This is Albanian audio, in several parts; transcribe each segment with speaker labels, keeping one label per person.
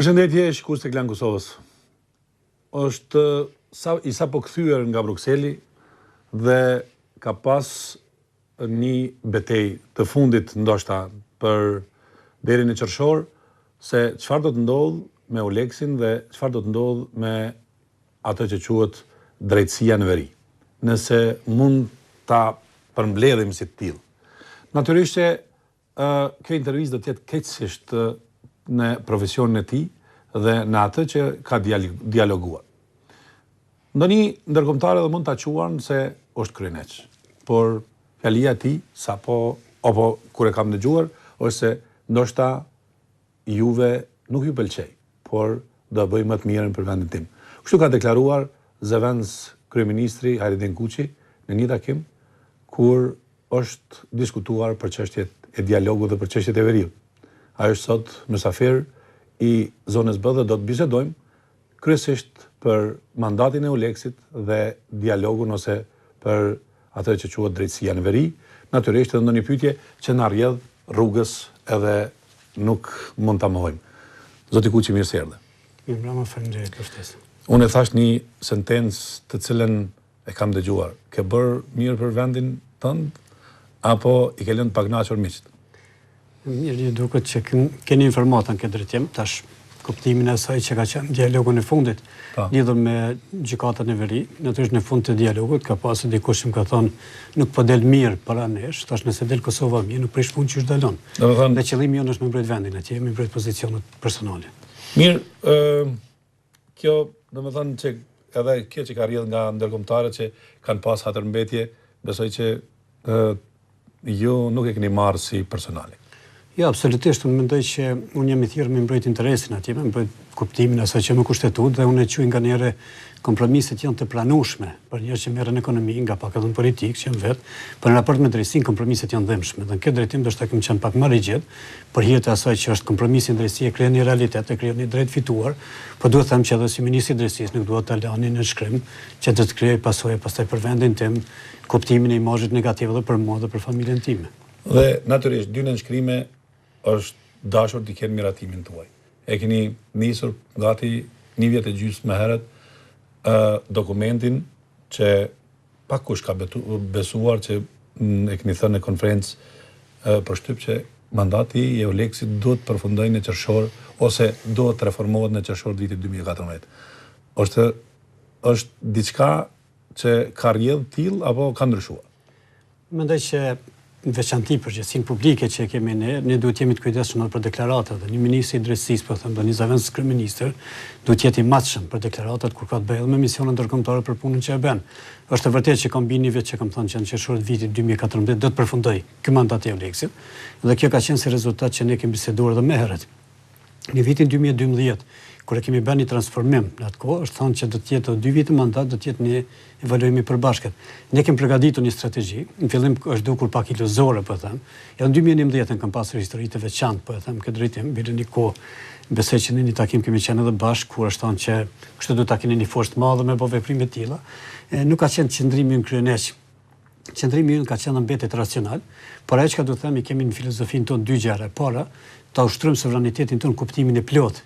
Speaker 1: Përshëndetje, shikues të Klan Kosovës. Është i sapo kthyer nga Brukseli dhe ka pas një betejë të fundit ndoshta për deri në qershor se çfarë do të ndodh me Oleksin dhe çfarë do të ndodh me atë që quhet drejtësia në veri. Nëse mund ta përmbledhim si të tillë. Natyrisht që kjo intervistë do të jetë keqësisht në profesionin e tij dhe në atë që ka dialoguar. Ndonjë ndërkombëtarë edhe mund ta quajnë se është kryeneç, por fjalia e tij apo kur e kam dëgjuar është se ndoshta juve nuk ju pëlqej, por do bëj më të mirën për vendin tim. Kështu ka deklaruar zëvendës kryeministri Hajredin Kuçi në një takim kur është diskutuar për çështjet e dialogut dhe për çështjet e veriut. Ai është sot mysafir i zonës B dhe do të bisedojmë kryesisht për mandatin e Oleksit dhe dialogun ose për atë që quhet drejtësia në veri, natyrisht edhe ndonjë pyetje që na rrjedh rrugës edhe nuk mund ta mohojmë. Zoti Kuçi, mirë se erdhe.
Speaker 2: Mirë, faleminderit për ftesën.
Speaker 1: Unë e thash një sentencë të cilën e kam dëgjuar. Ke bërë mirë për vendin tënd apo i ke lënë të pagnaqur miqt?
Speaker 2: Mirë, ju duket që keni informatën këtë drejtim, tash kuptimin e asaj që ka qenë dialogu në fundit lidhur me gjykatën e veri. Natyrisht në fund të dialogut ka pasur dikush që më ka thonë nuk po del mirë para nesh, tash nëse del Kosova mirë, nuk prish punë që është dalon. Dhe qëllimi jonë është me mbrojt vendin atje, me mbrojt pozicionet personale.
Speaker 1: Mirë, kjo domethënë që edhe kjo që ka rrjedhur nga ndërkombëtarët që kanë pas hatërmbetje, besoj që ju nuk e keni marrë si personale.
Speaker 2: Jo, absolutisht, unë mendoj që unë jam i thirrur me mbrojt interesin atje, me mbrojt kuptimin asaj që më kushtetut dhe unë e quaj nganjëherë kompromiset janë të pranueshme për njerëz që merren ekonomi, nga pak edhe në politikë që janë vetë, për në raport me drejtësinë kompromiset janë dhëmshme. Dhe në këtë drejtim do të kemi qenë pak më rigjid për hir të asaj që është kompromisi ndërsi e krijon një realitet, e krijon një drejt fituar, por duhet të them që edhe si ministri i drejtësisë nuk duhet ta lani në shkrim që të krijoj pasojë pastaj për vendin tim, kuptimin e imazhit negativ edhe për mua dhe për familjen time.
Speaker 1: Dhe natyrisht dy nënshkrime është dashur të kenë miratimin tuaj. E keni nisur gati 1 vjet e gjysmë më herët dokumentin që pakush ka besuar që e keni thënë në konferencë për shtyp që mandati i Oleksit duhet përfundojë në qershor ose duhet të reformohet në qershor vitit 2014. Është diçka që ka rrjedh tillë apo ka ndryshuar?
Speaker 2: Mendoj që në veçanti përgjegjësinë publike që kemi ne duhet jemi të kujdesshëm për deklaratat dhe një ministri i drejtësisë, po them, një zëvendës kryeministër, duhet jetë i matshëm për deklaratat kur ka të bëjë me misionin ndërkombëtar për punën që e bën. Është e vërtetë që kam bini vetë që kam thënë që në qershor të vitit 2014 do të përfundoj ky mandat i Oleksit, dhe kjo ka qenë si rezultat që ne kemi biseduar edhe më herët. Në vitin 2012, kur e kemi bërë një transformim në atë kohë, është thënë që do të jetë 2 vite mandat, do të jetë një evaluim i përbashkët. Ne kemi përgatitur një strategji, në fillim është dukur pak iluzore, po them. Edhe në 2011 kam pasur histori të veçantë, po them, këtë drejtim, bile një kohë, besoj që në një takim kemi qenë edhe bashkë, kur është thënë që kështu do ta keni një forcë të madhe me bë veprime të tilla. Nuk ka qenë qëndrimi ynë kryeneç. Qëndrimi ynë ka qenë mbetet racional, por ajo që do të themi kemi në filozofinë tonë dy gjëra. Para, ta ushtrojmë sovranitetin tonë kuptimin e plotë,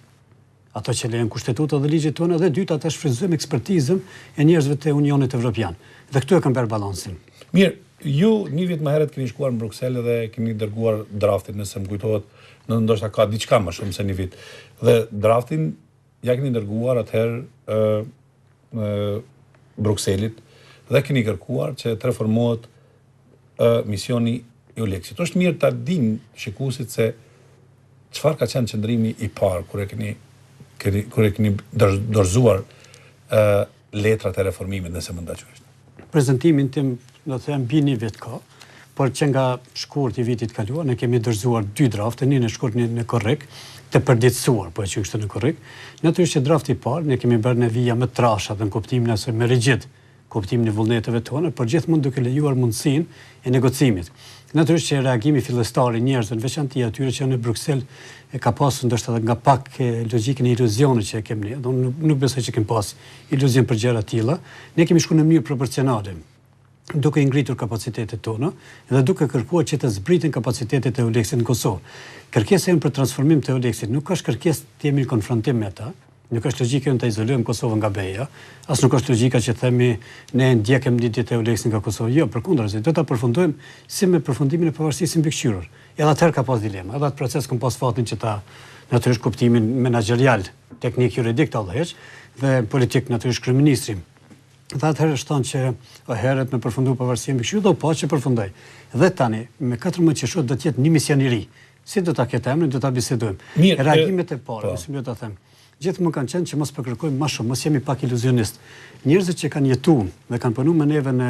Speaker 2: ato që lejon kushtetuta dhe ligjet tona, dhe dyta ta shfrytëzojmë ekspertizën e njerëzve të Unionit Evropian. Dhe këtu e kam bërë balansin.
Speaker 1: Mirë, ju 1 vit më herët keni shkuar në Bruksel dhe keni dërguar draftin, nëse më kujtohet, ndoshta ka diçka më shumë se 1 vit. Dhe draftin ja keni dërguar atëherë Brukselit dhe keni kërkuar që të reformohet misioni i Oleksit. Është mirë ta dinë shikuesit se çfarë ka qenë qëndrimi i parë kur e keni dorëzuar letrat e reformimit, nëse më nda qështë?
Speaker 2: Prezentimin tim, do të them, bini vit ka, por që nga shkurt i vitit kaluar, ne kemi dorëzuar 2 drafte, një në shkurt, një në korrekt, të përditësuar, po e që kështë në korrekt. Natyrisht që drafti i parë, ne kemi bërë në vija më trasha dhe në kuptimin e më rigjid, kuptimin e vullneteve tona, por gjithmonë duke lejuar mundësinë e negocimit. Natyrisht që reagimi fillestar i njerëzve, në veçanti atyre që në Bruksel ka pasur ndoshta nga pak logjikën e iluzionit që e kemi ne. Nuk besoj që kemi pas iluzion për gjëra të tilla. Ne kemi shkuar në mënyrë proporcionale. duke ngritur kapacitetet tona dhe duke kërkuar që të zbritin kapacitetet e EULEX-it në Kosovë. Kërkesa jonë për transformim të EULEX-it nuk është kërkesë të jemi në konfrontim me ta, nuk është logjika jonë të izolojmë Kosovën nga BE-ja, as nuk është logjika që themi ne ndjekim lidhjet e EULEX-it nga Kosova. Jo, përkundrazi, do ta përfundojmë si me përfundimin e pavarësisë mbikëqyrur. Edhe atëherë ka pas dilema, edhe atë proces kam pas fatin që ta natyrisht kuptimin menaxherial, teknik juridik ta udhëheq dhe politik natyrisht kryeministri. Dhe atëherë është thonë që herët me përfundu pavarësia mbikëqyrur do pa që përfundoj. Dhe tani, me 14 qershor do të jetë një mision i ri. Si do ta ketë emrin, do ta bisedojmë. Reagimet e para, si do ta them. Gjithmonë kanë qenë që mos përkërkojmë më shumë, mos jemi pak iluzionist. Njerëzit që kanë jetuar dhe kanë punuar me neve në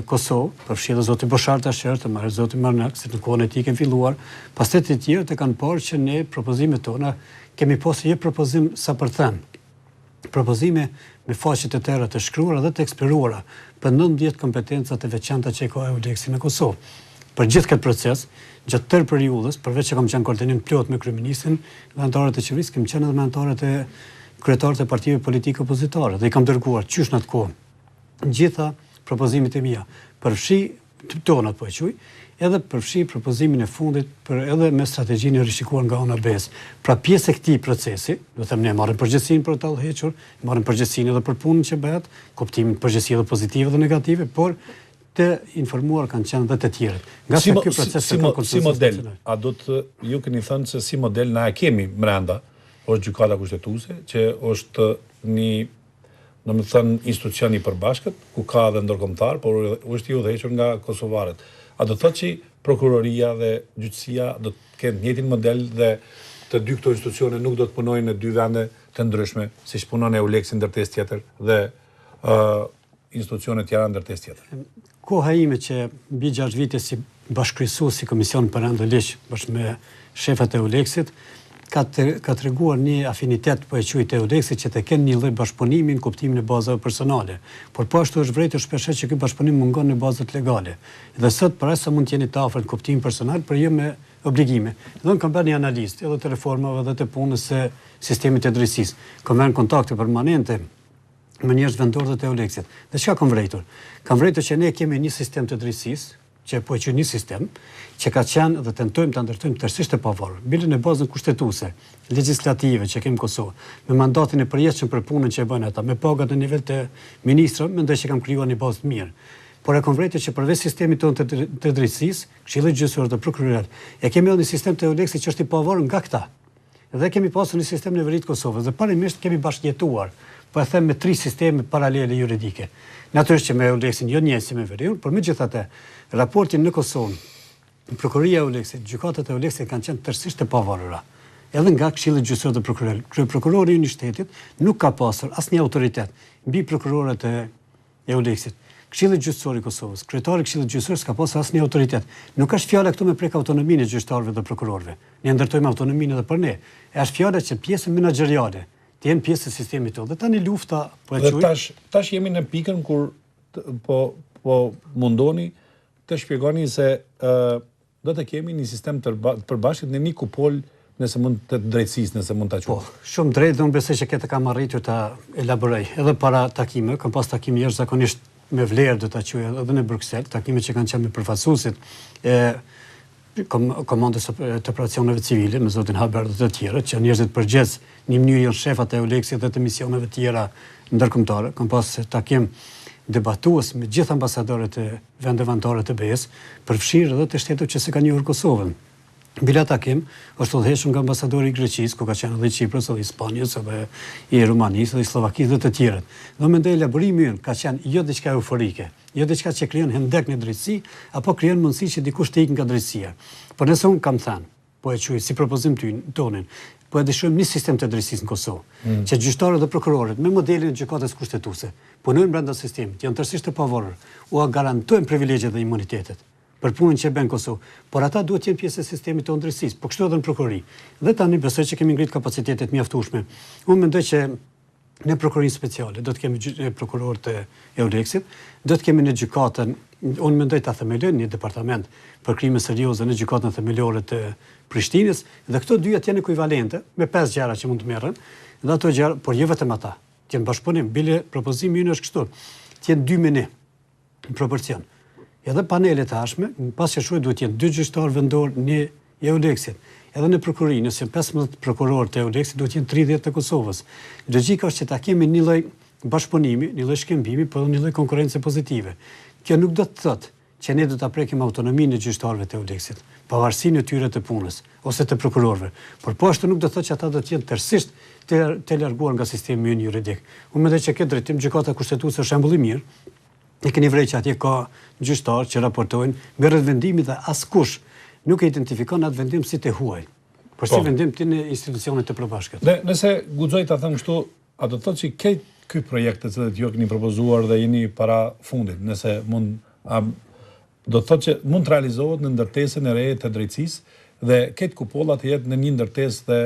Speaker 2: Kosovë, përfshirë zoti Bosharta Shërtë, marrë zoti Marnak, se në kohën e tij kanë filluar, pastaj të tjerë të kanë parë që ne propozimet tona kemi pasur një propozim sa për thënë. Propozime me faqe të tëra të shkruara dhe të eksploruara për 19 kompetenca të veçanta që ka EULEX në Kosovë. Për gjithë këtë proces, gjatë tërë periudhës, përveç që kam qenë koordinim plot me kryeministrin dhe anëtarët e qeverisë, kam qenë edhe me anëtarët e kryetarët e partive politike opozitare dhe i kam dërguar qysh në atë kohë gjitha propozimet e mia. Përfshi tonat po e quaj, edhe përfshi propozimin e fundit për edhe me strategjinë e rishikuar nga ana BE-s. Pra pjesë e këtij procesi, do të them ne marrim përgjegjësinë për ta udhëhequr, marrim përgjegjësinë edhe për punën që bëhet, kuptimin përgjegjësi edhe pozitive dhe negative, por të informuar kanë qenë dhe të tjerët. Nga se ky proces
Speaker 1: si model, a do të ju keni thënë se si model na e kemi brenda, është gjykata kushtetuese, që është një domethënë institucion i përbashkët, ku ka edhe ndërkombëtar, por është i udhëhequr nga kosovarët. A do të thotë që prokuroria dhe gjyqësia do të kenë njëjtin model dhe të dy këto institucione nuk do të punojnë në dy vende të ndryshme, siç punon EULEX-i ndërtesë tjetër dhe institucione tjera ndërtesë tjetër?
Speaker 2: Koha ime që mbi 6 vite si bashkëkryesues si Komision për Rënd dhe Ligj bashkë me shefat e EULEX-it ka treguar një afinitet po e quajt e EULEX-it që të kenë një lloj bashkëpunimi në kuptimin e bazave personale. Por po ashtu është vërejtë shpesh që ky bashkëpunim mungon në bazat legale. Dhe sot para sa mund të jeni të afër në kuptim personal, por jo me obligime. Dhe unë kam bërë një analizë edhe të reformave dhe të punës së sistemit të drejtësisë. Kam bërë kontakte permanente me njerëz vendorë të EULEX-it. Dhe çka kam vërejtur? Kam vërejtur që ne kemi një sistem të drejtësisë, që po e quaj një sistem, që ka qenë dhe tentojmë ta ndërtojmë tërësisht të pavarur, mbi në bazën kushtetuese, legjislative që kemi në Kosovë, me mandatin e përjetshëm për punën që e bën ata, me pagat në nivel të ministrave, mendoj që kam krijuar një bazë të mirë. Por e kam vërejtur që përveç sistemit tonë të drejtësisë, Këshilli Gjyqësor dhe Prokuroria, e kemi edhe një sistem të EULEX-it që është i pavarur nga këta. Dhe kemi pasur një sistem në veri të Kosovës dhe parimisht kemi bashkëjetuar, po e them me 3 sisteme paralele juridike. Natyrisht që me EULEX-in jo njëjtë si me veriun, por megjithatë, raportin në Kosovë, Prokuroria e EULEX-it, gjykatat e EULEX-it kanë qenë tërësisht të pavarura. Edhe nga Këshilli Gjyqësor dhe Prokuroria. Kryeprokurori i shtetit nuk ka pasur asnjë autoritet mbi prokurorët e EULEX-it. Këshilli Gjyqësor i Kosovës, kryetari i Këshillit Gjyqësor s'ka pasur asnjë autoritet. Nuk është fjala këtu me prek autonominë e gjyqtarëve dhe prokurorëve. Ne ndërtojmë autonominë edhe për ne. Është fjala që pjesën menaxheriale të jenë pjesë e sistemit tonë. Dhe tani lufta po e quaj.
Speaker 1: Tash jemi në pikën kur po mundoni të shpjegoni se do të kemi një sistem të përbashkët në një kupol nëse mund të drejtësisë, nëse mund ta quaj.
Speaker 2: Po, shumë drejt dhe unë besoj që këtë kam arritur ta elaboroj. Edhe para takime, kam pas takime jashtëzakonisht me vlerë do ta quaj edhe në Bruksel, takime që kanë qenë me përfaqësuesit e komandës të operacioneve civile, me zotin Haber dhe të tjerë, që njerëzit përgjithë një mënyrë janë shefat e EULEX-it dhe të misioneve tjera ndërkombëtare. Kam pas takim debatues me gjithë ambasadorët e vendeve anëtare të BE-s, përfshirë edhe të shteteve që se kanë njohur Kosovën. Bila takim është udhëhequr nga ambasadori i Greqisë, ku ka qenë edhe i Çiprit, edhe i Spanjës, edhe i Rumanisë, edhe i Slovakisë dhe të tjerët. Dhe mendoj elaborimi ynë ka qenë jo diçka euforike, jo diçka që krijon hendek në drejtësi, apo krijon mundësi që dikush të ikë nga drejtësia. Por nëse unë kam thënë, po e quaj si propozim tonin, po e dëshirojmë një sistem të drejtësisë në Kosovë, që gjyqtarët dhe prokurorët me modelin e gjykatës kushtetuese punojnë brenda sistemit, janë tërësisht të pavarur, u garantojnë privilegjet dhe imunitetet për punën që bën Kosovë, por ata duhet të jenë pjesë e sistemit të drejtësisë, po kështu edhe në prokurori. Dhe tani besoj që kemi ngrit kapacitetet mjaftueshme. Unë mendoj që në prokurorinë speciale do të kemi prokurorë të EULEX-it, do të kemi në gjykatën, unë mendoj ta themelojnë një departament për krime serioze në gjykatën themelore të Prishtinës, dhe këto dyja të jenë ekuivalente me 5 gjëra që mund të merren, dhe ato gjëra, por jo vetëm ata. Të jenë bashkëpunim, bile propozimi ynë është kështu, të jenë 2 me 1. në proporcion. Edhe panelet tashme, pas qështruar duhet jenë 2 gjyqtarë vendor një EULEX-it. Edhe në prokurori, nëse 15 prokurorë të EULEX-it duhet jenë 30 të Kosovës. Logjika është që ta kemi një lloj bashkëpunimi, një lloj shkëmbimi, por një lloj konkurrence pozitive. Kjo nuk do të thotë që ne do ta prekim autonominë e gjyqtarëve të EULEX-it, pavarësinë e tyre të punës ose të prokurorëve. Por po ashtu nuk do të thotë që ata do të jenë tërësisht të larguar nga sistemi ynë juridik. Unë mendoj që këtë drejtim gjykata kushtetuese është shembull i mirë. Ne keni vrej që atje ka gjyqtarë që raportojnë merret vendimi dhe askush nuk e identifikon atë vendim si të huaj, por si vendim të në institucionet të përbashkët.
Speaker 1: Dhe nëse guxoj ta them kështu, a do të thotë që ky projekt të cilët ju keni propozuar dhe jeni para fundit, nëse mund do të thotë që mund të realizohet në ndërtesën e re të drejtësisë dhe këtë kupolla të jetë në një ndërtesë dhe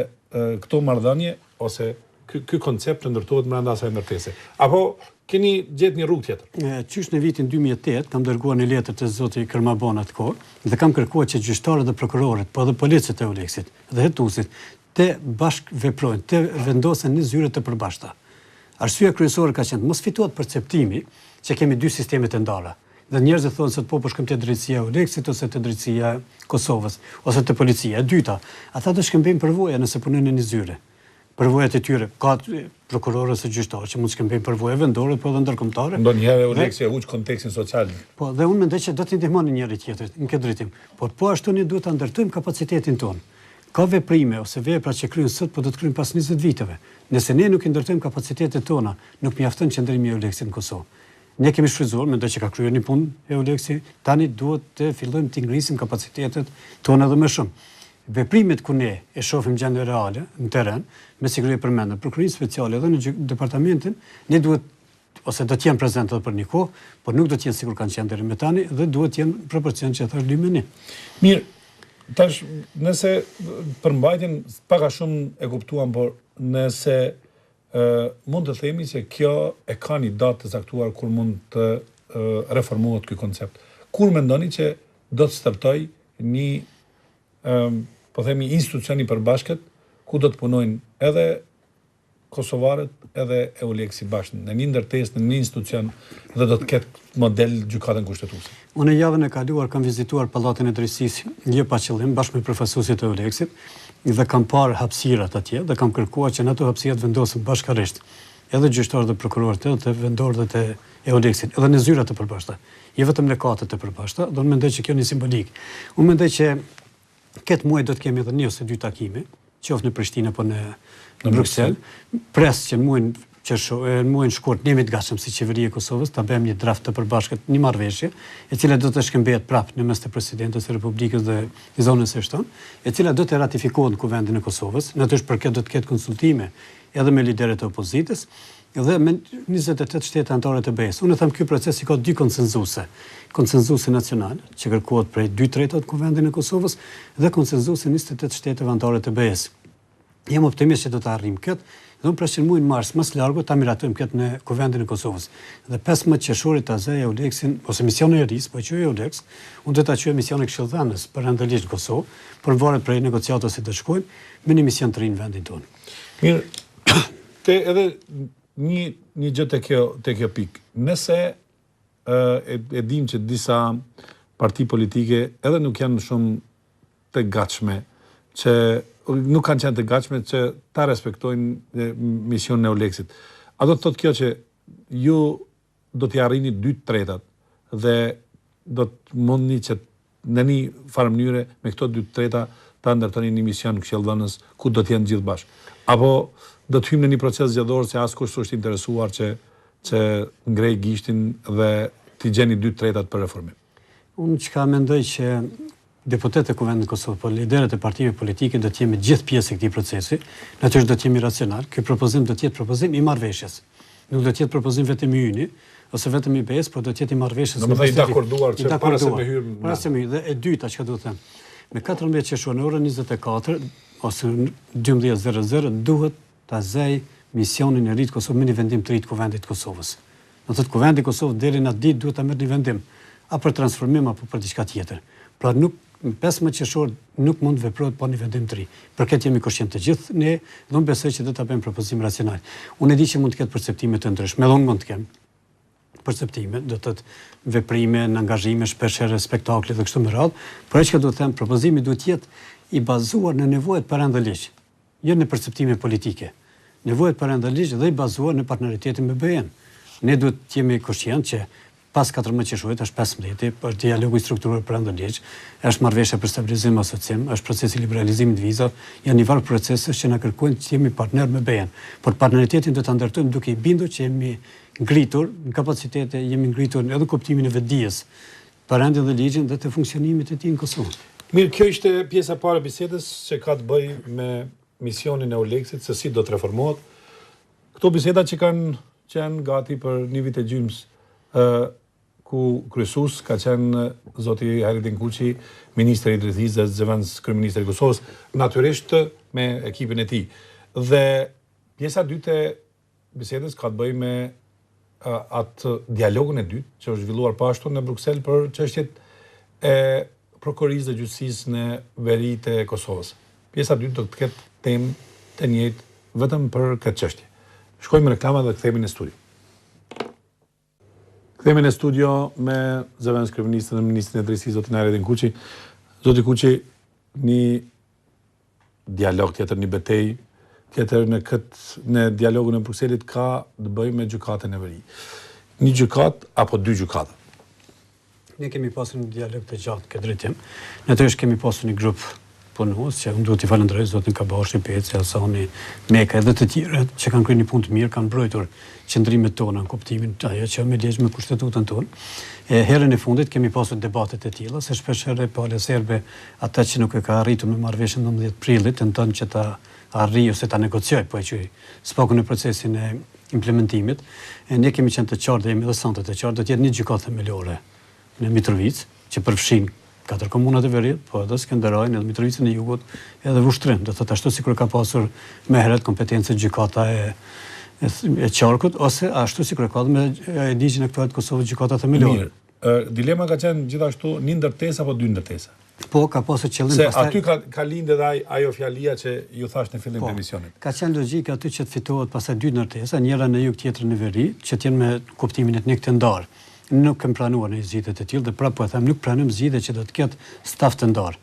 Speaker 1: këto marrëdhënie ose ky koncept të ndërtohet brenda asaj ndërtese. Apo keni gjetë një rrugë tjetër?
Speaker 2: Qysh në vitin 2008 kam dërguar një letër të zoti Kërmabon atë kohë dhe kam kërkuar që gjyqtarët dhe prokurorët, po edhe policët e EULEX-it dhe hetuesit të bashkëveprojnë, të vendosen në zyre të përbashkëta. Arsyeja kryesore ka qenë mos fitohet perceptimi që kemi 2 sisteme të ndara. Dhe njerëzit thonë se po shkëmbet te drejtësia e EULEX-it ose te drejtësia e Kosovës ose te policia. E dyta, ata do shkëmbejnë përvoja nëse punojnë në një zyre. Përvojat e tyre, ka prokurorë ose gjyqtarë që mund të shkëmbejnë përvoja vendore, po edhe ndërkombëtare.
Speaker 1: Ndonjëherë EULEX-i e huq kontekstin social.
Speaker 2: Po, dhe unë mendoj që do të ndihmoni njëri tjetrin në këtë drejtim. Por po ashtu ne duhet ta ndërtojmë kapacitetin tonë. Ka veprime ose vepra që kryhen sot, po do të kryhen pas 20 viteve. Nëse ne nuk i ndërtojmë kapacitetet tona, nuk mjafton qëndrimi i EULEX-it në Kosovë. Ne kemi shfrytzuar, mendoj që ka kryer një punë EULEX-i, tani duhet të fillojmë të ngrisim kapacitetet tona edhe më shumë. Veprimet ku ne e shohim gjendje reale në terren, me siguri përmendën prokurorin speciale edhe në departamentin, ne duhet ose do të jenë prezente edhe për një kohë, por nuk do të jenë sikur kanë qenë deri më tani dhe duhet të jenë proporcion që thash limeni.
Speaker 1: Mirë, tash nëse përmbajtjen pak a shumë e kuptuam, por nëse mund të themi se kjo e ka një datë të caktuar kur mund të reformohet ky koncept. Kur mendoni që do të startoj një po themi institucioni përbashkët ku do të punojnë edhe kosovarët edhe EULEX-i bashkë në një ndërtesë, në një institucion dhe do të ketë model gjykatën kushtetuese.
Speaker 2: Unë javën e kaluar kam vizituar pallatin e drejtësisë jo pa qëllim bashkë me profesorët e EULEX-it dhe kam parë hapësirat atje dhe kam kërkuar që në ato hapësirat vendosen bashkërisht edhe gjyqtarët dhe prokurorët edhe vendorët e EULEX-it edhe në zyra të përbashkëta, jo vetëm në katët e përbashkëta, do të mendoj që kjo është simbolik. Unë mendoj që këtë muaj do të kemi edhe 1 ose 2 takime, qoftë në Prishtinë apo në Bruksel. Pres që në muajin shkurt ne jemi të gatshëm si qeveria e Kosovës ta bëjmë një draft të përbashkët, një marrëveshje, e cila do të shkëmbehet prapë në mes të presidentes së Republikës dhe i zonës së shton, e cila do të ratifikohet në Kuvendin e Kosovës. Natyrisht për këtë do të ketë konsultime edhe me liderët e opozitës dhe me 28 shtete anëtare të BE-s. Unë them ky proces i ka 2 konsenzuse. Konsenzusi nacional, që kërkohet prej 2/3 të Kuvendit e Kosovës dhe konsenzusi 28 shtete anëtare të BE-s. Jam optimist që do të arrijmë këtë, dhe unë presin muajin mars më së largu ta miratojmë këtë në Kuvendin e Kosovës. Dhe 15 qershorit ta zë EULEX-in ose misionin e RIS, po quaj EULEX, unë do ta quaj misionin e këshillëdhënës perandalisht në Kosovë, por varet prej negociatave si të shkojnë me një mision të ri në vendin tonë.
Speaker 1: Mirë, edhe një gjë te kjo pikë. Nëse e dim që disa parti politike edhe nuk janë shumë të gatshme që nuk kanë qenë të gatshme që ta respektojnë misionin e EULEX-it. A do të thotë kjo që ju do t'i arrini 2/3 dhe do të mundni që në një farë mënyre me këto 2/3 ta ndërtoni një mision këshillëdhënës ku do të jenë gjithë bashkë? Apo do të hyjmë në një proces zgjedhor që askush s'është interesuar që ngrej gishtin dhe t'i gjeni 2/3 për reformim?
Speaker 2: Unë çka mendoj që deputetët e Kuvendit të Kosovës, po liderët e partive politike do të jemi gjithë pjesë e këtij procesi. Natyrisht do të jemi racional. Ky propozim do të jetë propozim i marrëveshjes. Nuk do të jetë propozim vetëm i yni ose vetëm i BE-s, por do të jetë i marrëveshjes.
Speaker 1: Domethënë i dakorduar që para se me hyrë.
Speaker 2: Para se me hyrë. Dhe e dyta çka do të them. Me 14 qershor në orën 24 ose 12:00 duhet ta zëj misionin e ri të Kosovës me një vendim të ri të Kuvendit të Kosovës. Do thotë Kuvendi i Kosovës deri në atë ditë duhet ta merr një vendim apo për transformim apo për diçka tjetër. Pra nuk 15 qershor nuk mund të veprohet pa një vendim të ri. Për këtë jemi kushtent të gjithë ne, dhe unë besoj që do ta bëjmë propozim racional. Unë e di që mund të ketë perceptime të ndryshme, edhe unë mund të kem. perceptime, do të thotë veprime, në angazhime, shpeshherë spektakle dhe kështu me radhë, por që do të them, propozimi duhet jetë i bazuar në nevojat parendaliq, jo në perceptime politike. Nevojat parendaliq dhe i bazuar në partneritetin me BE-n. Ne duhet të jemi koshient që pas 14 qershorit është 15, është dialogu i strukturuar parendaliq, është marrëveshja për stabilizim e asocim, është procesi i liberalizimit të vizave, janë një varg procese që na kërkojnë të jemi partner me BE-n. Por partneritetin do ta ndërtojmë duke i bindur që jemi ngritur në kapacitete, jemi ngritur edhe kuptimin e vetdijes, parendin dhe ligjin dhe të funksionimit të tij në Kosovë.
Speaker 1: Mirë, kjo ishte pjesa e parë e bisedës që ka të bëjë me misionin e Oleksit, se si do të reformohet. Këto biseda që kanë qenë gati për një vit e gjysmë, ku kryesues ka qenë zoti Hairetin Kuçi, ministri i drejtësisë dhe zëvendës kryeministri i Kosovës, natyrisht me ekipin e tij. Dhe pjesa e dytë e bisedës ka të bëjë me atë dialogun e dytë që është zhvilluar pashtu në Bruksel për çështjet e prokurorisë dhe gjyqësisë në veritë e Kosovës. Pjesa e dytë do të ketë temë të njëjtë vetëm për këtë çështje. Shkojmë në reklama dhe kthehemi në studio. Kthehemi në studio me zëvendës kryeministrin dhe ministrin e drejtësisë zotin Hairetin Kuçi. Zoti Kuçi, një dialog tjetër, një betejë tjetër në dialogun e Brukselit ka të bëjë me gjykatën e veri. Një gjykatë apo dy gjykata?
Speaker 2: Ne kemi pasur një dialog të gjatë këtë drejtim. Natyrisht kemi pasur një grup punues që unë duhet t'i falenderoj zotin Kabashi, Peci, Hasani, Meka edhe të tjerët që kanë kryer një punë të mirë, kanë mbrojtur qëndrimet tona në kuptimin ajo që me ligj me kushtetutën tonë. Herën e fundit kemi pasur debatet e tilla, se shpeshherë pala serbe ata që nuk e ka arritur me marrëveshjen 19 prillit tenton që ta arrijë ose ta negociojë, po e quaj spaku në procesin e implementimit. Ne kemi qenë të qartë dhe jemi edhe sonte të qartë, do të jetë një gjykatë themelore në Mitrovicë që përfshin 4 komunat e Verit, po edhe Skënderajin, edhe Mitrovicën e Jugut, edhe Vushtrën. Do thotë ashtu sikur ka pasur me herët kompetencë gjykata e Qarkut, ose ashtu sikur ka me ligjin aktual të Kosovës gjykata themelore.
Speaker 1: Mirë, dilema ka qenë gjithashtu një ndërtesë apo dy ndërtesa?
Speaker 2: Po, ka pasur qëllim
Speaker 1: se pastaj. Se aty ka lindë edhe ajo fjalia që ju thash në fillim të emisionit.
Speaker 2: Ka qenë logjika aty që të fitohet pastaj dy ndërtesa, njëra në jug, tjetra në veri, që të jenë me kuptimin e një të ndarë. Nuk kem pranuar në zgjidhje të tilla dhe prapë po e them, nuk pranojmë zgjidhje që do të ketë staf të ndarë.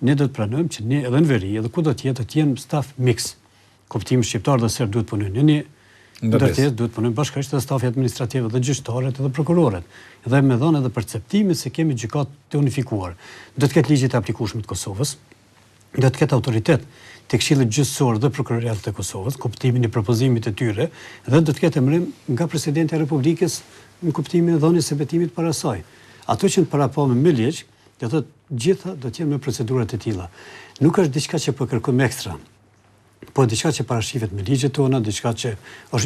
Speaker 2: Ne do të pranojmë që ne edhe në veri, edhe ku do të jetë, të jenë staf mix. Kuptimi shqiptar dhe serb duhet punojnë në një ndërtesë, duhet punojnë bashkërisht edhe stafi administrativ dhe gjyqtarët edhe prokurorët. Dhe me dhënë edhe perceptimin se kemi gjykatë të unifikuar. Do të ketë ligjet e aplikueshme të Kosovës, do të ketë autoritet të Këshillit Gjyqësor dhe Prokuroriat të Kosovës, kuptimin e propozimit të tyre, dhe do të ketë emërim nga presidenti i Republikës në kuptimin e dhënies së betimit para saj. Ato që parapo me ligj, do thotë gjitha do të jenë me procedurat e tilla. Nuk është diçka që po kërkojmë ekstra, po diçka që parashihet me ligjet tona, diçka që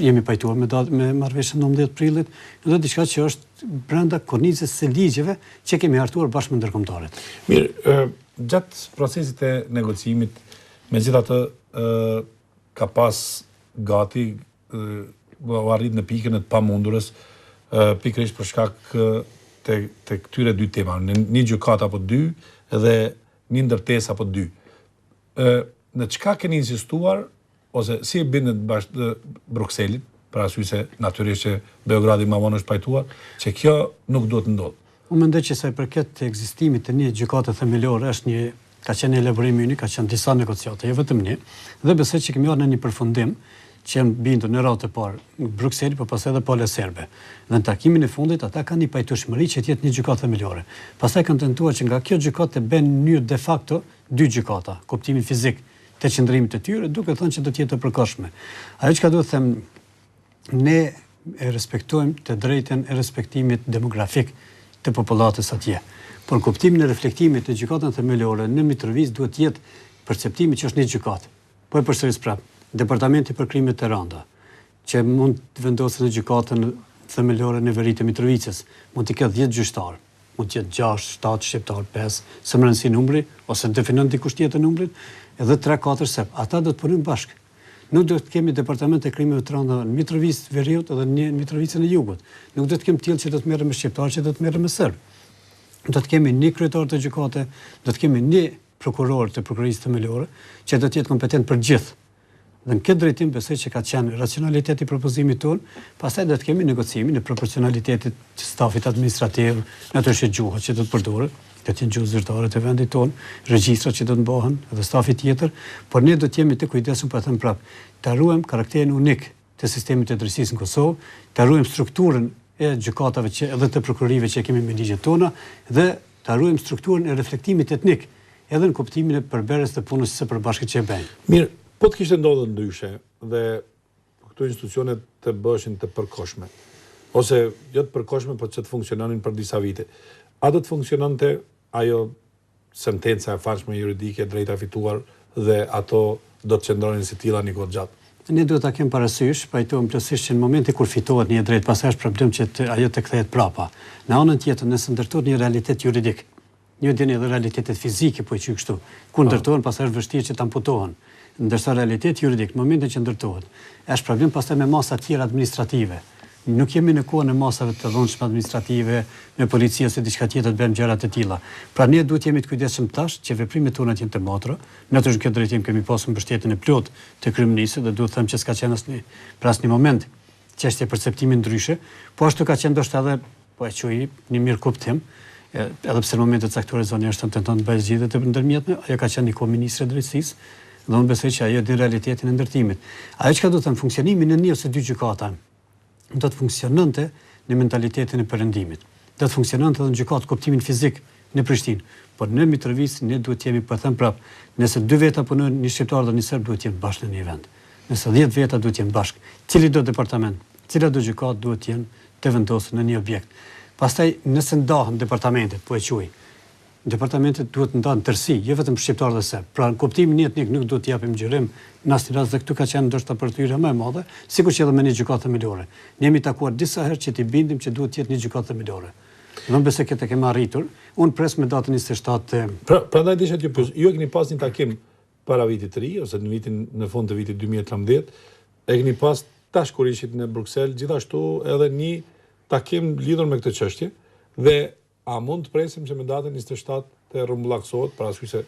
Speaker 2: jemi pajtuar me marrëveshjen 19 prillit, dhe diçka që është brenda kornizës së ligjeve që kemi hartuar bashkë me ndërkombëtarët.
Speaker 1: Mirë, gjatë procesit e negocimit, megjithatë ka pas gati u arrit në pikën e të pamundurës, pikërisht për shkak të këtyre dy temave, një gjykatë apo dy dhe një ndërtesë apo dy. Në çka keni insistuar ose si e bindet bashkë Brukselit, për arsye se natyrisht që Beogradi më vonë është pajtuar, që kjo nuk duhet të ndodhë.
Speaker 2: Unë mendoj që sa i përket të ekzistimit të një gjykate themelore ka qenë elaborim i një, ka qenë disa negociate, jo vetëm një, dhe besoj që kemi marrë në një përfundim që janë bindur në radhë të parë në Bruksel, por pastaj edhe pala serbe. Dhe në takimin e fundit ata kanë një pajtueshmëri që të jetë një gjykatë themelore. Pastaj kanë tentuar që nga kjo gjykatë të bëhen një de facto dy gjykata, kuptimin fizik të qëndrimit të tyre, duke thënë që do të jetë të përkohshme. Ajo që duhet të them, ne e respektojmë të drejtën e respektimit demografik të popullatës atje. Por kuptimin e reflektimit të gjykatën themelore në Mitrovicë duhet të jetë perceptimi që është një gjykatë. Po e përsëris prapë. Departamenti për krimet të rënda, që mund të vendosë në gjykatën themelore në veri të Mitrovicës, mund të ketë 10 gjyqtarë, mund të jetë 6, 7 shqiptar, 5, së më rëndësi numri, ose definon dikush tjetër numrin, edhe 3-4 sep. Ata do të punojnë bashkë. Nuk do të kemi departament e krimeve të rënda në Mitrovicë veriut edhe në Mitrovicën e Jugut. Nuk do të kemi tillë që do të merrem me shqiptar, që do të merrem me serb. Do të kemi një kryetar të gjykate, do të kemi një prokuror të prokurorisë themelore, që do të jetë kompetent për gjithë. Dhe në këtë drejtim besoj që ka qenë racionaliteti i propozimit tonë, pastaj do të kemi negocimin e proporcionalitetit të stafit administrativ, natyrisht gjuha që do të përdoret, do të jenë gjuhë zyrtare të vendit tonë, regjistrat që do të mbahen, edhe stafi tjetër, por ne do të jemi të kujdesshëm për të thënë prapë, të ruajmë karakterin unik të sistemit të drejtësisë në Kosovë, të ruajmë strukturën e gjykatave edhe të prokurorive që kemi me ligjet tona dhe të ruajmë strukturën e reflektimit etnik, edhe në kuptimin e përbërjes të punës së përbashkët që e bëjmë.
Speaker 1: Mirë, po të kishte ndodhur ndryshe dhe këto institucionet të bëshin të përkohshme, ose jo të përkohshme, por që të funksiononin për disa vite, a do të funksiononte ajo sentenca e famshme juridike drejta fituar dhe ato do të qëndronin si tilla një kohë gjatë?
Speaker 2: Ne duhet ta kemi parasysh, pajtohem plotësisht që në momentin kur fitohet një drejt, pastaj është problem që ajo të kthehet prapa. Në anën tjetër, nëse ndërtohet një realitet juridik, një dini edhe realitetet fizike, po e quaj kështu, kur ndërtohen, pastaj është vështirë që ta amputohen. Ndërsa realiteti juridik, në momentin që ndërtohet, është problem pastaj me masa tjera administrative. Nuk jemi në kohën e masave të dhunshme administrative, me policia ose diçka tjetër të bëjmë gjëra të tilla. Pra ne duhet jemi të kujdesshëm tash që veprimet tona të jenë të motra. Natyrisht në këtë drejtim kemi pasur mbështetjen e plotë të kryeministit dhe duhet të them që s'ka qenë asnjë moment çështje perceptimi ndryshe, po ashtu ka qenë ndoshta edhe po e quaj një mirë kuptim, edhe pse në momentet caktuar zoni është tenton të bëjë zgjidhje të ndërmjetme, ajo ka qenë një koministri drejtësisë, dhe unë besoj që ajo din realitetin e ndërtimit. Ajo çka do të them funksionimin e një ose dy gjykata do të funksiononte në mentalitetin e perëndimit. Do të funksiononte edhe në gjykatë kuptimin fizik në Prishtinë, por në Mitrovic ne duhet të jemi po them prap, nëse 2 veta punojnë, një shqiptar dhe një serb duhet të jenë bashkë në një vend. Nëse 10 veta duhet të jenë bashkë, cili do departament, cila do gjykatë duhet të jenë të vendosur në një objekt. Pastaj nëse ndahen departamentet, po e quaj, departamentet duhet të ndahen tërësi, jo vetëm shqiptar dhe serb. Pra në kuptimin etnik nuk duhet të japim gjyrim në asnjë rast dhe këtu ka qenë ndoshta përthyrje më e madhe, sikur që edhe me një gjykatë themelore. Ne jemi takuar disa herë që t'i bindim që duhet të jetë një gjykatë themelore. Dhe besoj këtë kemi arritur. Unë pres me datën 27.
Speaker 1: Prandaj disha t'ju pyes, ju e keni pas një takim para vitit të ri ose në fund të vitit 2013, e keni pas tash kur ishit në Bruksel, gjithashtu edhe një takim lidhur me këtë çështje dhe a mund të presim që me datën 27 të rrumbullaksohet, parasysh se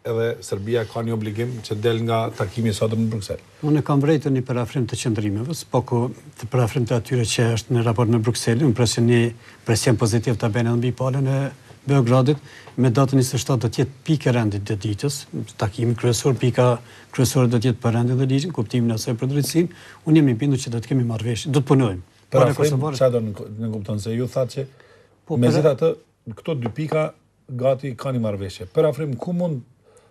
Speaker 1: edhe Serbia ka një obligim që del nga takimi i sotëm në Bruksel?
Speaker 2: Unë kam vërejtur një parafrim të qëndrimeve, poko të parafrim të atyre që është në raport me Brukselin, unë presim një presion pozitiv të bene në mbi palën e Beogradit, me datën 27 do tjetë pike rendit të ditës, takimi kryesor, pika kryesore do tjetë për rendin dhe ligjin, kuptimin e asaj për drejtësinë, unë jemi bindur që do të kemi marrëveshje, do të punojmë.
Speaker 1: Parafrim, çfarë do në kupton se ju thatë që megjithatë këto 2 pika gati kanë marrëveshje. Parafrim, ku mund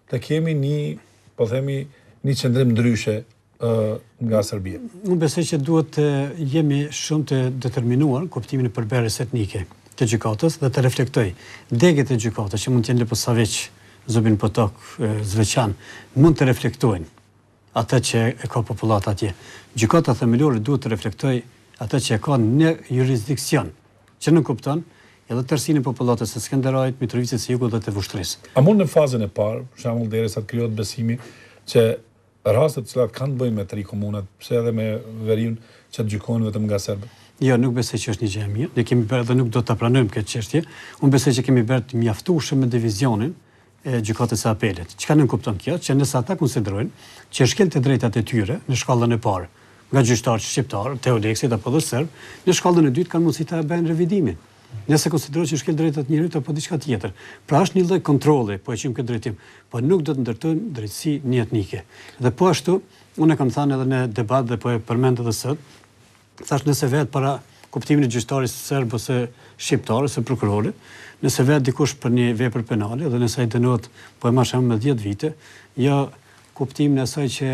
Speaker 1: të kemi një, po themi, një qëndrim ndryshe nga Serbia?
Speaker 2: Unë besoj që duhet të jemi shumë të determinuar kuptimin e përbërjes etnike të gjykatës dhe të reflektoj degët e gjykatës që mund të jenë Leposavić, Zubin Potok, Zveçan, mund të reflektojnë atë që e ka popullata atje. Gjykata themelore duhet të reflektoj atë që e ka në jurisdiksion, që nuk kupton edhe tërsinë e popullatës së Skënderajit, Mitrovicit së Jugut dhe të Vushtrrisë.
Speaker 1: A mund në fazën e parë, për shembull derisa të krijohet besimi që rastet që kanë të bëjnë me 3 komunat, pse edhe me Veriun, që të gjykohen vetëm nga serbët?
Speaker 2: Jo, nuk besoj që është një gjë e mirë. Ne kemi bërë dhe nuk do ta pranojmë këtë çështje. Unë besoj që kemi bërë të mjaftueshëm me divizionin e gjykatës së apelit. Çka nuk kupton kjo? Që nëse ata konsiderojnë që shkel të drejtat e tyre në shkallën e parë, nga gjyqtarë shqiptar, Teoleksit apo dhe serb, në shkallën e dytë kanë mundësi ta bëjnë revidimin. Nëse konsiderojnë që shkel drejtat njerit apo diçka tjetër. Pra është një lloj kontrolli, po e quajmë këtë drejtim, po nuk do të ndërtojmë drejtësi një etnike. Dhe po ashtu, unë e kam thënë edhe në debat dhe po e përmend edhe sot, thash nëse vetë para kuptimin e gjyqtarit serb ose shqiptar ose prokurorit, nëse vetë dikush për një vepër penale dhe nëse ai dënohet po e marrshëm me 10 vite, jo kuptimin e asaj që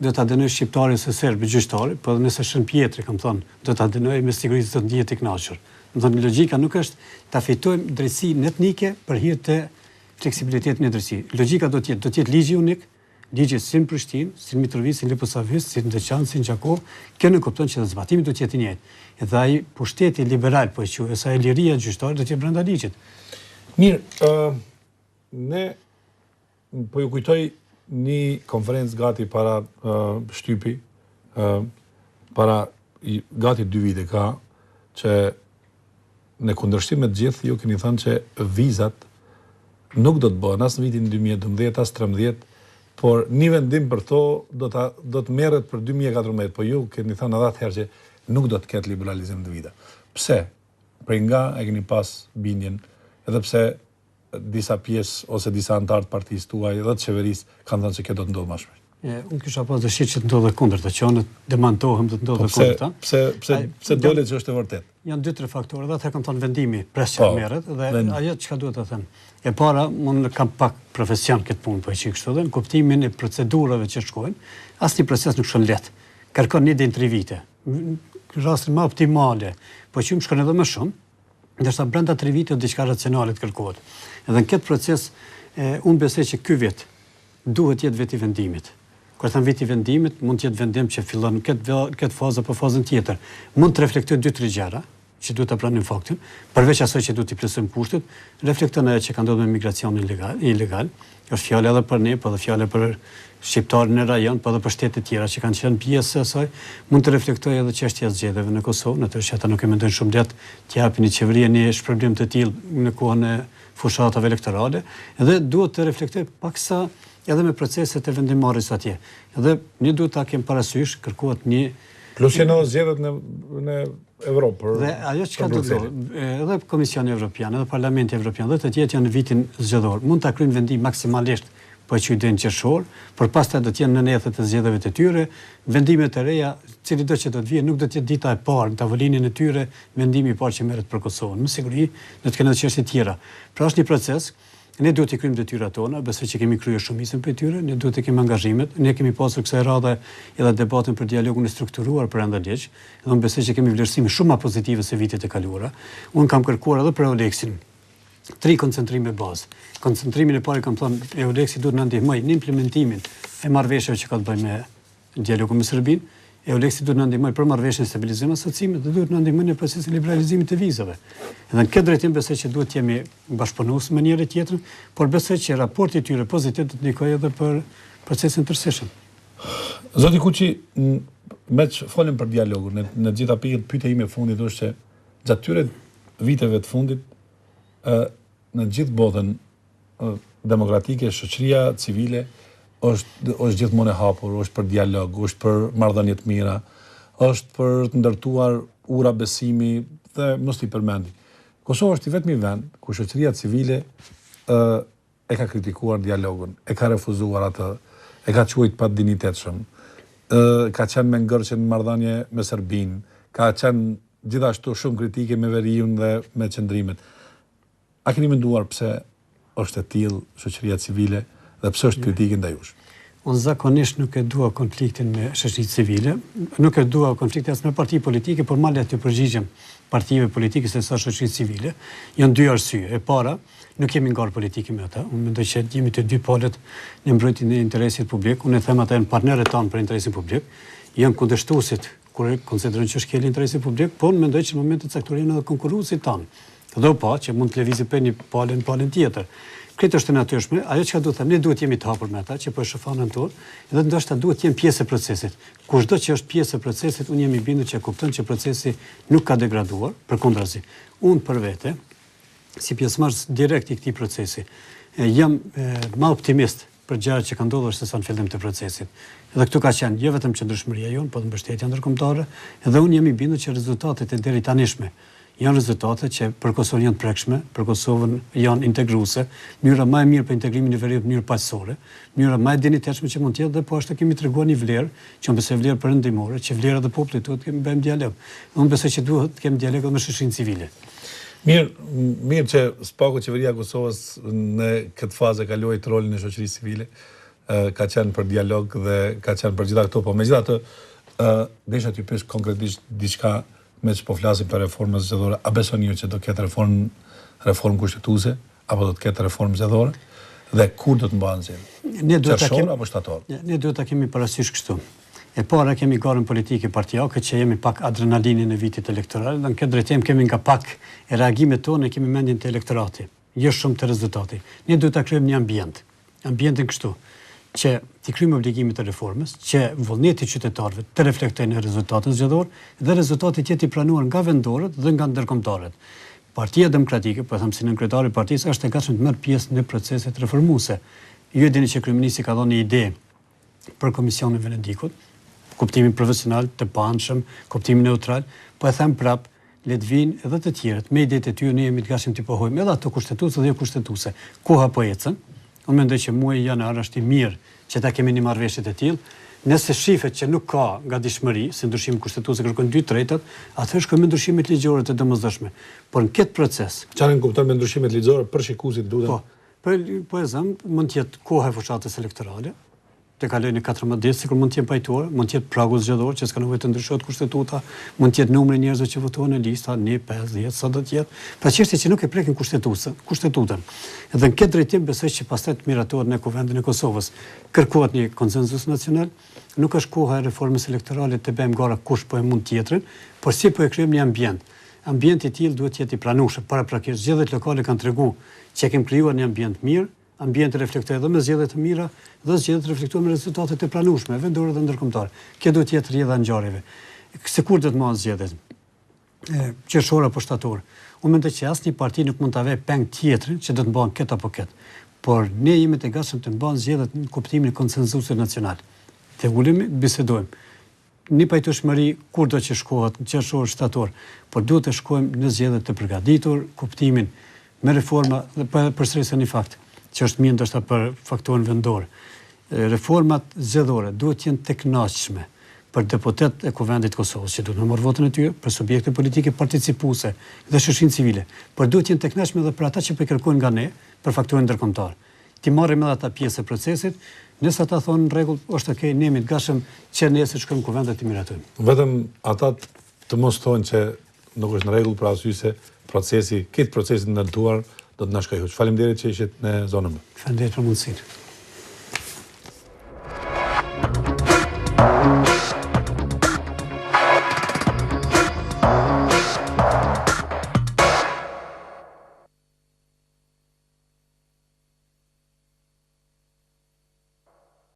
Speaker 2: do ta dënoj shqiptarin ose serb gjyqtarit, po nëse Shën Pjetri, kam thënë, do ta dënoj me siguri të ndihet i kënaqur. Do të logjika nuk është ta fitojmë drejtsinë etnike për hir të fleksibilitetit në drejtësi. Logjika do të jetë ligji unik, ligji si në Prishtinë, si në Mitrovic, si në Leposavić, si në Deçan, si në Gjakov, kjo nuk kupton që zbatimi do të jetë i njëjtë. Edhe ai pushteti liberal, po e quaj, sa e liria e gjyqtarit do të jetë brenda ligjit.
Speaker 1: Mirë, ne po ju kujtoj një konferencë gati para shtypi, para gati 2 vite ka, që në kundërshtim me të gjithë ju keni thënë që vizat nuk do të bëhen as në vitin 2012, as 13, por një vendim për to do të merret për 2014, po ju keni thënë edhe atëherë që nuk do të ketë liberalizim të vita. Pse? Prej nga e keni pas bindjen, edhe pse disa pjesë ose disa antarë të partisë tuaj edhe të qeverisë kanë thënë se kjo do të ndodhë më shpejt.
Speaker 2: Unë kisha pas dëshirë që të ndodhe kundërta, që unë demantohem të ndodhe kundërta.
Speaker 1: Pse dole që është e vërtet?
Speaker 2: Janë 2-3 faktorë, dhe kam thënë vendimi pres që merret, dhe ajo çka duhet të them. E para, unë kam pak profesion këtë punë, po e që kështu dhe në kuptimin e procedurave që shkojnë, asnjë proces nuk shkon lehtë. Kërkon 1-3 vite. Në rastin më optimale, po që më shkon edhe më shumë, ndërsa brenda 3 vite diçka racionale të kërkohet. Edhe në këtë proces, unë besoj që ky vit duhet jetë veti vendimit. Kur thënë viti vendimit, mund të jetë vendim që fillon këtë fazë apo fazën tjetër. Mund të reflektoj 2-3 gjëra që duhet ta pranojmë faktin, përveç asaj që duhet të plotësojmë kushtet, reflekton ajo që ka ndodhur me migracionin ilegal. Është fjalë edhe për ne, po edhe fjalë për shqiptarën e rajon, po edhe për shtetet tjera që kanë qenë pjesë e saj. Mund të reflektoj edhe çështja e zgjedhjeve në Kosovë, natyrë që ata nuk e mendojnë shumë lehtë të japin qeveria një shpërblim të tillë në kohën e fushatave elektorale, edhe duhet të reflektoj paksa edhe me proceset e vendimarrjes atje. Edhe ne duhet ta kemi parasysh, kërkohet një
Speaker 1: plus që në zgjedhjet në Evropë.
Speaker 2: Dhe ajo çka do të thotë, edhe Komisioni Evropian, edhe Parlamenti Evropian, dhe të tjerë janë në vitin zgjedhor. Mund ta kryejnë vendim maksimalisht po që i den qershor, por pastaj do të jenë në nethet e zgjedhjeve të tyre, vendimet e reja, cili do që do të vijë, nuk do të jetë dita e parë në tavolinën e tyre, vendimi i parë që merret për Kosovën. Me siguri do të kenë edhe çështje tjera. Pra është një proces. Ne duhet të kryejmë detyrat tona, besoj që kemi kryer shumicën prej tyre, ne duhet të kemi angazhimet, ne kemi pasur kësaj radhe edhe debatin për dialogun e strukturuar brenda ligj, dhe unë besoj që kemi vlerësime shumë më pozitive se vitet e kaluara. Unë kam kërkuar edhe për Euleksin 3 koncentrime bazë. Koncentrimin e parë kam thënë Euleksi duhet na ndihmojë në implementimin e marrëveshjeve që ka të bëjë me dialogun me Serbinë. Euleksi duhet na ndihmojë për marrëveshjen e stabilizimit dhe asociimit dhe duhet na ndihmojë në procesin e liberalizimit të vizave. Edhe në këtë drejtim besoj që duhet të jemi bashkëpunues me njëri tjetrin, por besoj që raporti i tyre pozitiv do të ndikojë edhe për procesin tërësishëm.
Speaker 1: Zoti Kuçi, me që folim për dialogun, në gjitha pikët pyetja ime e fundit është që gjatë tyre viteve të fundit në gjithë botën demokratike, shoqëria civile është gjithmonë e hapur, është për dialog, është për marrëdhënie të mira, është për të ndërtuar ura besimi dhe mos t'i përmendi. Kosova është i vetmi vend ku shoqëria civile e ka kritikuar dialogun, e ka refuzuar atë, e ka quajtur pa dinjitetshëm, ka qenë me ngërçen në marrëdhënie me Serbinë, ka qenë gjithashtu shumë kritike me veriun dhe me qëndrimet. A keni menduar pse është e tillë shoqëria civile dhe pse është kritike ndaj jush?
Speaker 2: Unë zakonisht nuk e dua konfliktin me shoqërinë civile, nuk e dua konfliktin as me parti politike, por ma le të përgjigjem partive politike se sa shoqërinë civile. Janë 2 arsye. E para, nuk kemi ngarë politike me ata. Unë mendoj që jemi të 2 palët në mbrojtjen e interesit publik. Unë e them ata janë partnerët tanë për interesin publik. Janë kundërshtuesit kur konsiderojnë që është interesit publik, por mendoj që në momentet caktuar janë edhe konkurruesit tanë. Dhe pa që mund të lëvizë për një palën tjetër. Këtë është e natyrshme, ajo që duhet them, ne duhet jemi të hapur me ata që po e shofanën tonë, dhe ndoshta duhet të jenë pjesë e procesit. Kushdo që është pjesë e procesit, unë jam i bindur që kupton që procesi nuk ka degraduar, përkundrazi. Unë për vete, si pjesëmarrës direkt i këtij procesi, jam më optimist për gjërat që kanë ndodhur se sa në fillim të procesit. Edhe këtu ka qenë jo vetëm qëndrueshmëria jonë, por edhe mbështetja ndërkombëtare, dhe unë jam i bindur që rezultatet e deri tanishme janë rezultate që për Kosovën janë prekshme, për Kosovën janë integruese, mënyra më e mirë për integrimin e veriut në mënyrë paqësore, mënyra më e dinjitetshme që mund të jetë, dhe po ashtu kemi treguar një vlerë, që unë besoj vlerë perëndimore, që vlera e popullit duhet të kemi bëjmë dialog. Unë besoj që duhet të kemi dialog me shoqërinë civile.
Speaker 1: Mirë që spaku qeveria e Kosovës në këtë fazë kaloi rolin e shoqërisë civile, ka qenë për dialog dhe ka qenë për gjitha këto, po megjithatë desha t'ju pyes konkretisht diçka me që po flasim për reformën zgjedhore, a besoni ju që do ketë reformë kushtetuese, apo do të ketë reformë zgjedhore, dhe kur do të mbahen zgjedhjet? Qershor apo shtator?
Speaker 2: Ne duhet ta kemi parasysh kështu. E para kemi garën politike partijake që jemi pak adrenalinë në vitit elektoral, dhe në këtë drejtim kemi nga pak e reagimet tonë, kemi mendjen të elektorati, jo shumë të rezultati. Ne duhet ta krijojmë një ambientin kështu, që t'i kryejmë obligimet e reformës, që vullneti i qytetarëve të reflektojnë në rezultatin zgjedhor dhe rezultati të jetë i pranuar nga vendorët dhe nga ndërkombëtarët. Partia Demokratike, po them si kryetari i partisë, është e gatshme të marrë pjesë në proceset reformuese. Ju e dini që kryeministri ka dhënë një ide për Komisionin Venedikut, kuptimin profesional të panshëm, kuptimin neutral, po e them prap, le të vinë edhe të tjerët, me idetë e tyre ne jemi të gatshëm të pohojmë edhe ato kushtetuese dhe jo kushtetuese. Koha po ecën. Unë mendoj që muaji janar është i mirë që ta kemi një marrëveshje të tillë. Nëse shifet që nuk ka gatishmëri, se ndryshimi kushtetuese kërkon 2/3, atëherë shkojmë me ndryshimet ligjore të domosdoshme. Por në këtë proces,
Speaker 1: çfarë kupton me ndryshimet ligjore për shikuesit lutem?
Speaker 2: Po e zëm, mund të jetë koha e fushatës elektorale, të kalojnë 14 ditë, sikur mund të jenë pajtuar, mund të jetë pragu zgjedhor që s'ka nevojë të ndryshohet kushtetuta, mund të jetë numri i njerëzve që votojnë në lista, 1, 5, 10, sa do të jetë. Pra çështja që nuk e prekin kushtetutan. Edhe në këtë drejtim besoj që pastaj të miratohet në Kuvendin e Kosovës. Kërkohet një konsenzus nacional, nuk është koha e reformës elektorale të bëjmë gara kush po e mund tjetrin, por si po e krijojmë një ambient. Ambienti i tillë duhet të jetë i pranueshëm. Paraprakisht zgjedhjet lokale kanë treguar që kemi krijuar një ambient mirë, ambienti reflektoj edhe me zgjedhje të mira dhe zgjedhjet reflektojnë me rezultatet e pranueshme, vendore dhe ndërkombëtare. Kjo duhet të jetë rrjedha e ngjarjeve. Se kur do të marrë zgjedhjet? Qershor apo shtator? Unë mendoj që asnjë parti nuk mund ta vë peng tjetrin që do të bëjnë këtë apo këtë. Por ne jemi të gatshëm të bëjmë zgjedhjet në kuptimin e konsenzusit nacional. Të ulemi, bisedojmë. Një pajtueshmëri kur do që shkohet, qershor, shtator, por duhet të shkojmë në zgjedhje të përgatitur, kuptimin me reforma dhe përsërisë një fakt që është mirë ndoshta për faktorin vendor. Reformat zgjedhore duhet të jenë të kënaqshme për deputet e Kuvendit të Kosovës, që duhet të marrë votën e tyre, për subjekte politike participuese dhe shoqërinë civile, por duhet të jenë të kënaqshme edhe për ata që po kërkojnë nga ne për faktorin ndërkombëtar. Ti marrim edhe ata pjesë e procesit, nëse ata thonë në rregull, është okay, ne jemi të gatshëm që nesër shkojmë në Kuvend dhe të miratojmë.
Speaker 1: Vetëm ata të mos thonë që nuk është në rregull për arsye se këtë procesin ndërtuar do të na shkojë. Faleminderit që ishit në zonën.
Speaker 2: Faleminderit për mundësinë.